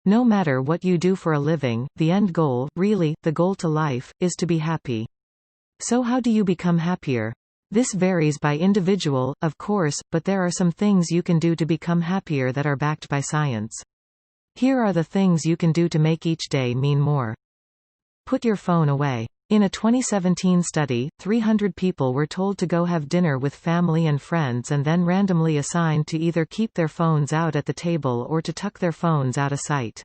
No matter what you do for a living, the end goal, really, the goal to life, is to be happy. So how do you become happier? This varies by individual, of course, but there are some things you can do to become happier that are backed by science. Here are the things you can do to make each day mean more. Put your phone away. In a 2017 study, 300 people were told to go have dinner with family and friends and then randomly assigned to either keep their phones out at the table or to tuck their phones out of sight.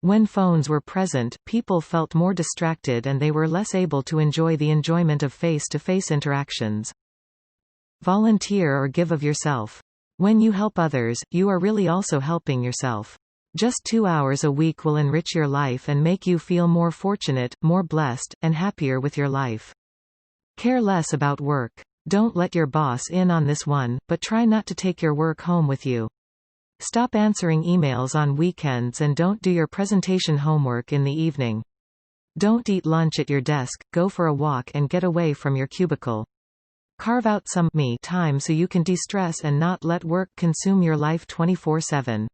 When phones were present, people felt more distracted and they were less able to enjoy the enjoyment of face-to-face interactions. Volunteer or give of yourself. When you help others, you are really also helping yourself. Just 2 hours a week will enrich your life and make you feel more fortunate, more blessed, and happier with your life. Care less about work. Don't let your boss in on this one, but try not to take your work home with you. Stop answering emails on weekends and don't do your presentation homework in the evening. Don't eat lunch at your desk, go for a walk and get away from your cubicle. Carve out some me time so you can de-stress and not let work consume your life 24/7.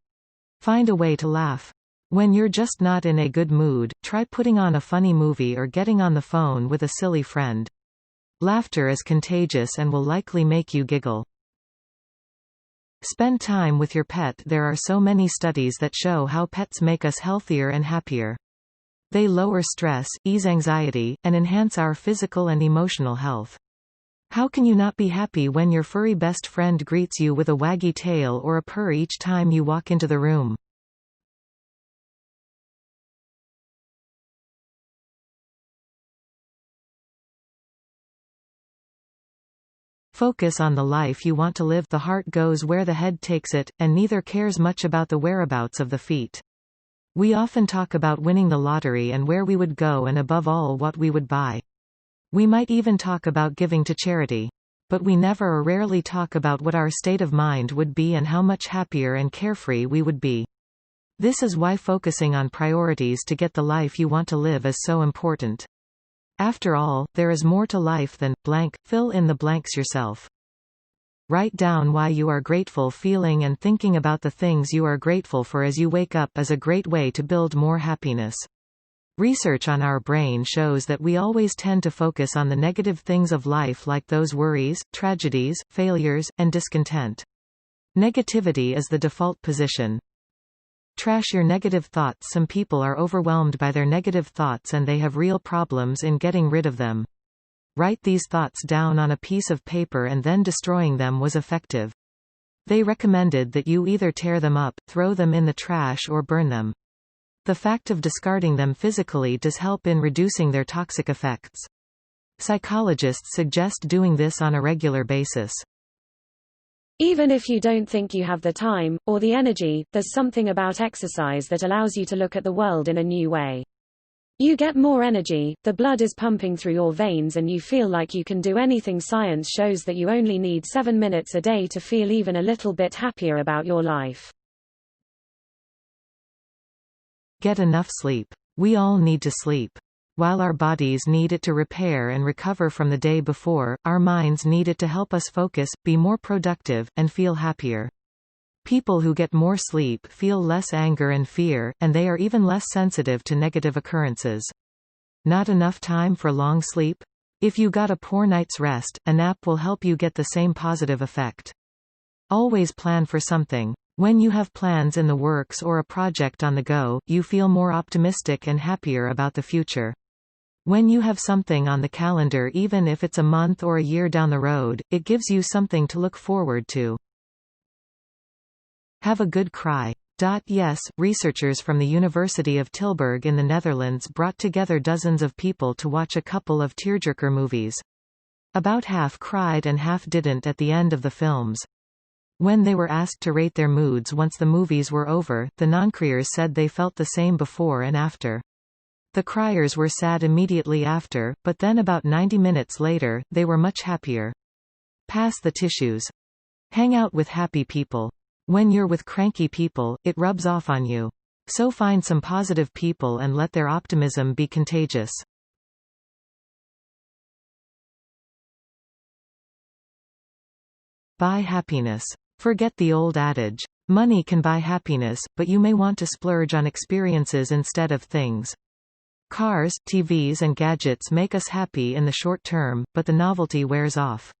Find a way to laugh. When you're just not in a good mood, try putting on a funny movie or getting on the phone with a silly friend. Laughter is contagious and will likely make you giggle. Spend time with your pet. There are so many studies that show how pets make us healthier and happier. They lower stress, ease anxiety, and enhance our physical and emotional health. How can you not be happy when your furry best friend greets you with a waggy tail or a purr each time you walk into the room? Focus on the life you want to live. The heart goes where the head takes it, and neither cares much about the whereabouts of the feet. We often talk about winning the lottery and where we would go and above all what we would buy. We might even talk about giving to charity. But we never or rarely talk about what our state of mind would be and how much happier and carefree we would be. This is why focusing on priorities to get the life you want to live is so important. After all, there is more to life than blank. Fill in the blanks yourself. Write down why you are grateful. Feeling and thinking about the things you are grateful for as you wake up is a great way to build more happiness. Research on our brain shows that we always tend to focus on the negative things of life, like those worries, tragedies, failures, and discontent. Negativity is the default position. Trash your negative thoughts. Some people are overwhelmed by their negative thoughts and they have real problems in getting rid of them. Write these thoughts down on a piece of paper and then destroying them was effective. They recommended that you either tear them up, throw them in the trash or burn them. The fact of discarding them physically does help in reducing their toxic effects. Psychologists suggest doing this on a regular basis. Even if you don't think you have the time, or the energy, there's something about exercise that allows you to look at the world in a new way. You get more energy, the blood is pumping through your veins and you feel like you can do anything. Science shows that you only need 7 minutes a day to feel even a little bit happier about your life. Get enough sleep. We all need to sleep. While our bodies need it to repair and recover from the day before, our minds need it to help us focus, be more productive, and feel happier. People who get more sleep feel less anger and fear, and they are even less sensitive to negative occurrences. Not enough time for long sleep? If you got a poor night's rest, a nap will help you get the same positive effect. Always plan for something. When you have plans in the works or a project on the go, you feel more optimistic and happier about the future. When you have something on the calendar, even if it's a month or a year down the road, it gives you something to look forward to. Have a good cry. Yes, researchers from the University of Tilburg in the Netherlands brought together dozens of people to watch a couple of tearjerker movies. About half cried and half didn't at the end of the films. When they were asked to rate their moods once the movies were over, the non-criers said they felt the same before and after. The criers were sad immediately after, but then about 90 minutes later, they were much happier. Pass the tissues. Hang out with happy people. When you're with cranky people, it rubs off on you. So find some positive people and let their optimism be contagious. Buy happiness. Forget the old adage, money can buy happiness, but you may want to splurge on experiences instead of things. Cars, TVs and gadgets make us happy in the short term, but the novelty wears off.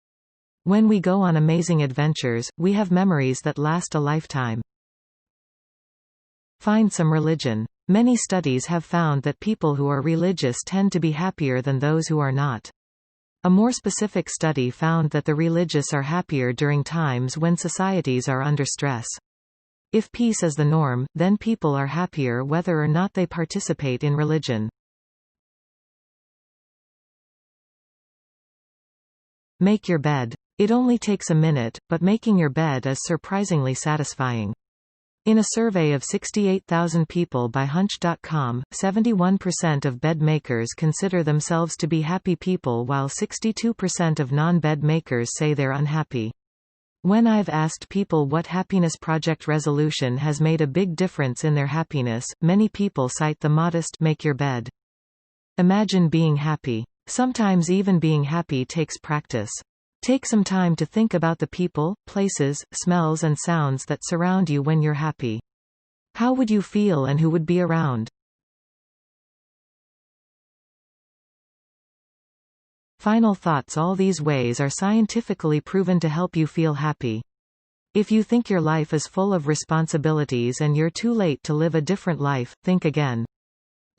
When we go on amazing adventures, we have memories that last a lifetime. Find some religion. Many studies have found that people who are religious tend to be happier than those who are not. A more specific study found that the religious are happier during times when societies are under stress. If peace is the norm, then people are happier whether or not they participate in religion. Make your bed. It only takes a minute, but making your bed is surprisingly satisfying. In a survey of 68,000 people by Hunch.com, 71% of bed makers consider themselves to be happy people while 62% of non-bed makers say they're unhappy. When I've asked people what happiness project resolution has made a big difference in their happiness, many people cite the modest "make your bed." Imagine being happy. Sometimes even being happy takes practice. Take some time to think about the people, places, smells and sounds that surround you when you're happy. How would you feel and who would be around? Final thoughts. All these ways are scientifically proven to help you feel happy. If you think your life is full of responsibilities and you're too late to live a different life, think again.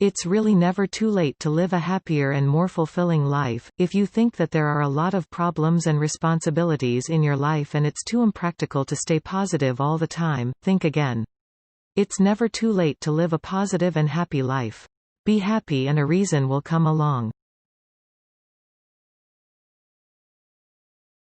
It's really never too late to live a happier and more fulfilling life. If you think that there are a lot of problems and responsibilities in your life and it's too impractical to stay positive all the time, think again. It's never too late to live a positive and happy life. Be happy and a reason will come along.